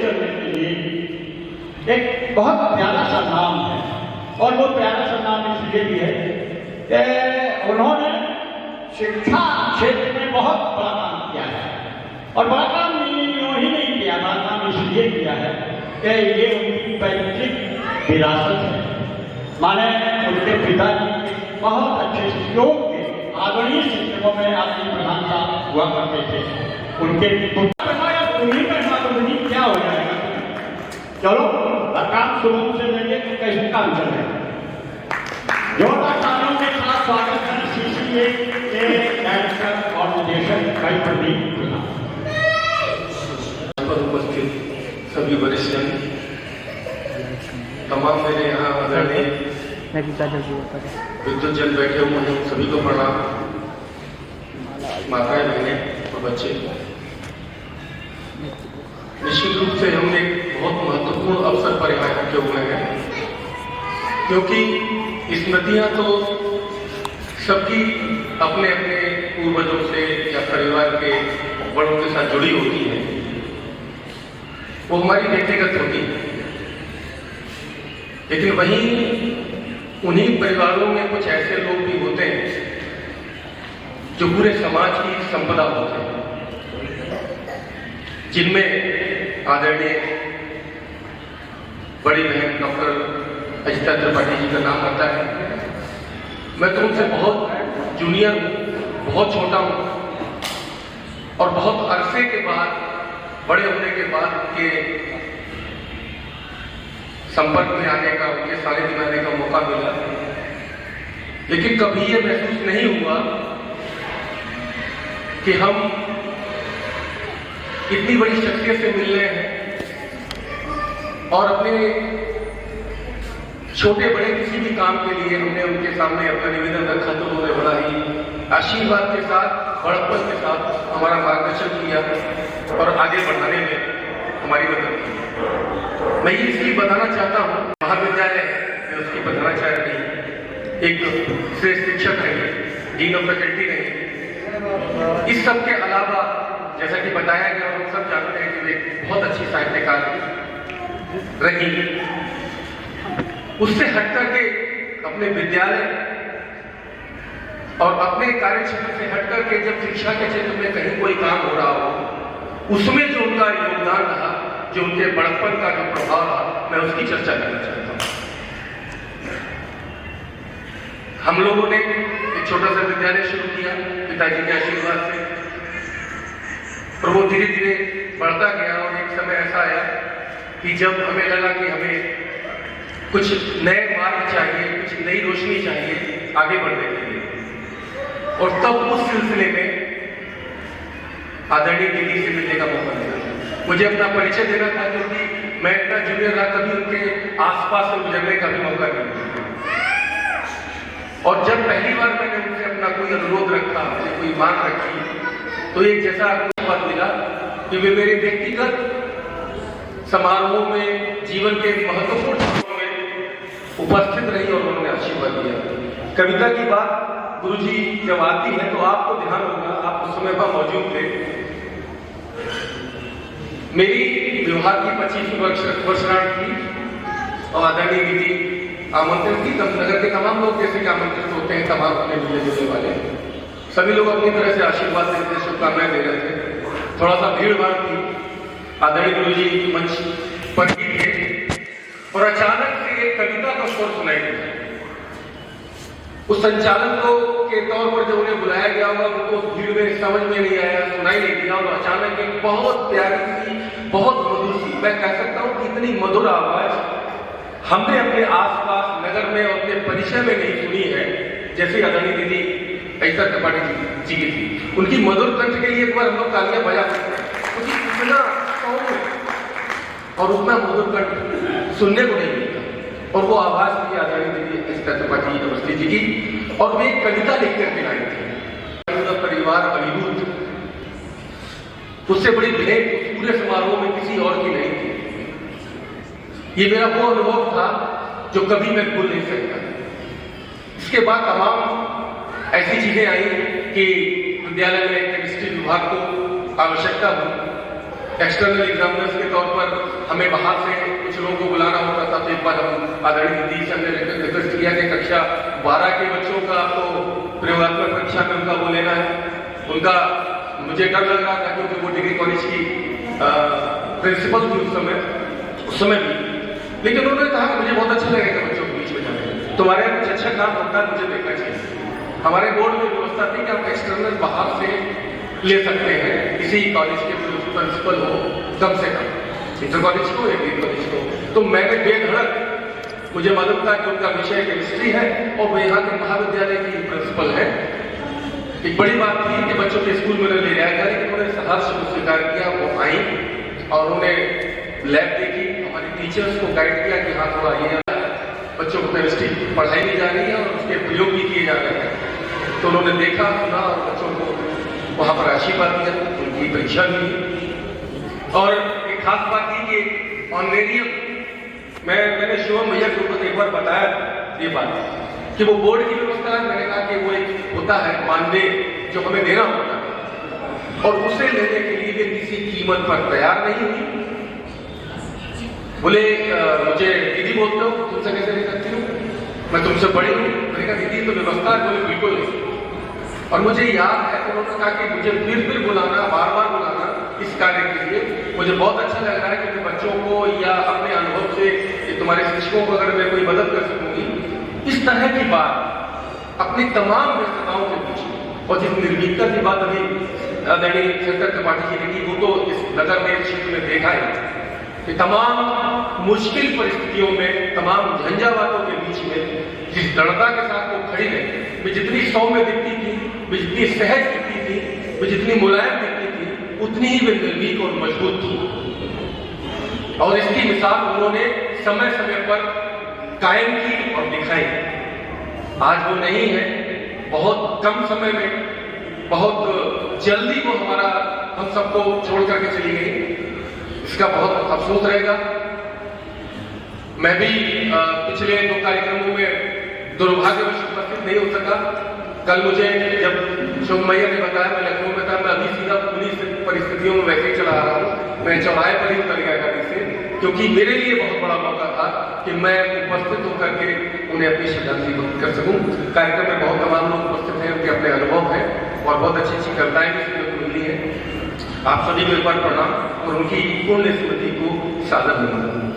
चलने के लिए एक बहुत प्यारा सा नाम है, और वो प्यारा सा नाम इसलिए भी है कि उन्होंने शिक्षा क्षेत्र में बहुत बड़ा काम किया है। और बड़ा काम यूं ही नहीं किया, बड़ा काम इसलिए किया है कि ये उनकी पैतृक विरासत है। माने उनके पिताजी बहुत अच्छे योग के आदरणीय शिक्षकों में आपकी प्रधानता हुआ करते थे। उनके उन्हीं का उन्हीं क्या हो जाएगा। चलो काम शुरू से लेंगे तो कैसे काम चल रहे हैं। जोरदार तालियों के साथ स्वागत है CCA के डायरेक्टर ऑर्गेनाइजेशन भाई प्रदीप पर उपस्थित सभी वरिष्ठ, तमाम मेरे यहाँ आदरणीय विद्युतजन बैठे हुए हैं, सभी को प्रणाम। माताएं, बहनें और बच्चे, निश्चित रूप से हम एक बहुत महत्वपूर्ण अवसर पर यहाँ इकट्ठे हुए हैं, क्योंकि स्मृतियाँ तो सबकी अपने अपने पूर्वजों से या परिवार के बड़ों के साथ जुड़ी होती है, वो हमारी व्यक्तिगत होती है। लेकिन वहीं उन्हीं परिवारों में कुछ ऐसे लोग भी होते हैं जो पूरे समाज की संपदा होते हैं, जिनमें आदरणीय बड़ी बहन डॉक्टर अजिता त्रिपाठी जी का नाम आता है। मैं तो उनसे बहुत जूनियर हूँ, बहुत छोटा हूँ, और बहुत अरसे के बाद, बड़े होने के बाद के संपर्क में आने का, उनके सानिध्य में आने का मौका मिला। लेकिन कभी ये महसूस नहीं हुआ कि हम इतनी बड़ी शख्सियत से मिल रहे हैं और अपने छोटे बड़े किसी भी काम के लिए हमने उनके सामने अपना निवेदन रखा, तो उन्होंने बड़ा ही आशीर्वाद के साथ, बड़प्पन के साथ हमारा मार्गदर्शन किया और आगे बढ़ाने में हमारी मदद की। मैं ये इसलिए बताना चाहता हूँ, महाविद्यालय में उसकी बताना चाह रही एक श्रेष्ठ शिक्षक रही, डीन ऑफ फैकल्टी रही। इस सब के अलावा जैसा कि बताया गया, हम सब जानते हैं कि एक बहुत अच्छी साहित्यकार रही। उससे हटकर के अपने विद्यालय और अपने कार्य क्षेत्र से हटकर के जब शिक्षा के क्षेत्र में कहीं कोई काम हो रहा हो, उसमें जो उनका योगदान रहा, जो उनके बड़प्पन का जो प्रभाव रहा, मैं उसकी चर्चा करना चाहता हूँ। हम लोगों ने एक छोटा सा विद्यालय शुरू किया पिताजी के आशीर्वाद से, और वो धीरे धीरे बढ़ता गया। और एक समय ऐसा आया कि जब हमें लगा कि हमें कुछ नए मार्ग चाहिए, कुछ नई रोशनी चाहिए आगे बढ़ने के लिए, और तब उस सिलसिले में आदरणीय दीदी से मिलने का मौका मिला। मुझे अपना परिचय देना था, क्योंकि मैं इतना जूनियर रहा, कभी उनके आसपास से गुजरने का भी मौका नहीं मिला। और जब पहली बार मैंने उनसे अपना कोई अनुरोध रखा, अपनी कोई मांग रखी, तो एक जैसा बात मिला कि वे मेरे व्यक्तिगत समारोह में, जीवन के महत्वपूर्ण समारोह में उपस्थित रही और उन्होंने आशीर्वाद दिया। कविता की बात गुरुजी जब आती है तो आपको ध्यान होगा, आप उस समय पर मौजूद थे। मेरी विवाह की 25वीं वर्षगांठ थी और आदरणीय दीदी आमंत्रित थी। नगर के तमाम लोग जैसे कि आमंत्रित होते हैं, तमाम अपने मिलने जुलने वाले सभी लोग अपनी तरह से आशीर्वाद देते, शुभकामनाएं दे रहे थे। थोड़ा सा भीड़ भाड़ थी, आदरणीय गुरुजी मंच पर ही थे, और अचानक से एक कविता का स्वर सुनाई दिया। उस संचालन को के तौर पर जब उन्हें बुलाया गया होगा, उनको भीड़ में समझ में नहीं आया, सुनाई नहीं दिया, और अचानक एक बहुत प्यारी सी, बहुत मधुर सी, मैं कह सकता हूँ कि इतनी मधुर आवाज हमने अपने आसपास नगर में और अपने परिचय में नहीं सुनी है, जैसे आदरणीय दीदी अजिता त्रिपाठी जी की थी। उनकी मधुर कंठ के लिए एक बार हम लोग तालियां बजा सकते हैं, क्योंकि इतना सौम्य और उतना मधुर कंठ सुनने को नहीं मिलता। और वो आवाज थी आदरणीय दीदी अजिता त्रिपाठी अवस्थी जी की, और वे एक कविता लिख करके लाई थी, परिवार अभिभूत। उससे बड़ी भेंट पूरे समारोह में किसी और की नहीं थी। ये मेरा वो अनुभव था जो कभी मैं भूल नहीं सकता। इसके बाद तमाम ऐसी चीजें आई कि विद्यालय में केमिस्ट्री विभाग को आवश्यकता हुई, एक्सटर्नल एग्जामिनर्स के तौर पर हमें बाहर से कुछ लोगों को बुलाना होता था। तो एक बार हम आदरणीय दीदी से हमने रिक्वेस्ट किया कि कक्षा 12 के बच्चों का आपको प्रयोगात्मक परीक्षा में उनका वो लेना है। उनका मुझे डर लग रहा था क्योंकि वो डिग्री कॉलेज की प्रिंसिपल थी उस समय भी, लेकिन उन्होंने कहा कि मुझे बहुत अच्छा लगेगा बच्चों के बीच में जाने। तुम्हारे यहाँ कुछ अच्छा काम होता है, मुझे देखना चाहिए। हमारे बोर्ड में व्यवस्था थी कि आप एक्सटर्नल बाहर से ले सकते हैं, किसी कॉलेज के प्रिंसिपल हो, कम से कम इंटर कॉलेज को या डिग्री कॉलेज को। तो मैंने बेधड़क, मुझे मालूम था कि उनका विषय केमिस्ट्री है और वो यहाँ के महाविद्यालय की प्रिंसिपल है। एक बड़ी बात थी कि बच्चों के स्कूल में ले जाया गया, लेकिन उन्होंने सहर्ष को स्वीकार किया। वो आई और उन्होंने लैब देखी, हमारे टीचर्स को गाइड किया कि हाँ थोड़ा ये बच्चों को केमिस्ट्री पढ़ाई भी जा रही है और उसके प्रयोग भी किए जा रहे हैं। तो उन्होंने देखा, सुना और बच्चों को वहाँ पर आशीर्वाद दिया, उनकी परीक्षा भी दी। और एक खास बात थी कि ऑनरेरियम, मैंने शिवम भैया को एक बार बताया ये बात कि वो बोर्ड की व्यवस्था है। मैंने कहा कि वो एक होता है मानदेय जो हमें देना होता है, और उसे लेने के लिए वे किसी कीमत पर तैयार नहीं हुई। बोले मुझे दीदी बोलते हो, तुमसे कैसे ले सकती हूँ, मैं तुमसे बड़ी हूँ। मैंने कहा दीदी तो व्यवस्था है। बोले बिल्कुल नहीं। और मुझे याद है उन्होंने कहा कि मुझे फिर बुलाना, बार बार बुलाना इस कार्य के लिए। मुझे बहुत अच्छा लग रहा है क्योंकि बच्चों को या अपने अनुभव से कि तुम्हारे शिक्षकों को अगर मैं कोई मदद कर सकूंगी, इस तरह की बात अपनी तमाम व्यस्तताओं के बीच। और जिस निर्भीकता की बात अभी आदरणीय शंकर त्रिपाठी जी ने की, वो तो इस नगर में क्षेत्र में देखा है कि तमाम मुश्किल परिस्थितियों में, तमाम झंझावातों के बीच में जिस दृढ़ता के साथ वो खड़ी रही, वे जितनी सौम्य दिखती थी, वे जितनी सहज दिखती थी, वे जितनी मुलायम दिखती थी, उतनी ही वे निर्भीक और मजबूत थी। और इसकी मिसाल उन्होंने समय समय पर कायम की और दिखाई। आज वो नहीं है, बहुत कम समय में, बहुत जल्दी वो हम सबको छोड़ करके चली गई। इसका बहुत अफसोस रहेगा। मैं भी पिछले 2 कार्यक्रमों में दुर्भाग्यवश उपस्थित नहीं हो सका। कल मुझे जब शुभ मैया ने बताया मैं लखनऊ में था, मैं अभी सीधा पुलिस परिस्थितियों में वैसे ही चला आ रहा हूँ। मैं चौराहे पर ही उतर गया गाड़ी से, क्योंकि मेरे लिए बहुत बड़ा मौका था कि मैं उपस्थित होकर के उन्हें अपनी श्रद्धांजलि व्यक्त कर सकूं। कार्यक्रम में बहुत तमाम लोग उपस्थित हैं, उनके अपने अनुभव हैं और बहुत अच्छी अच्छी कविताएं भी सुनने को मिली है। आप सभी को एक बार प्रणाम और उनकी पुण्य स्मृति को सादर नमन।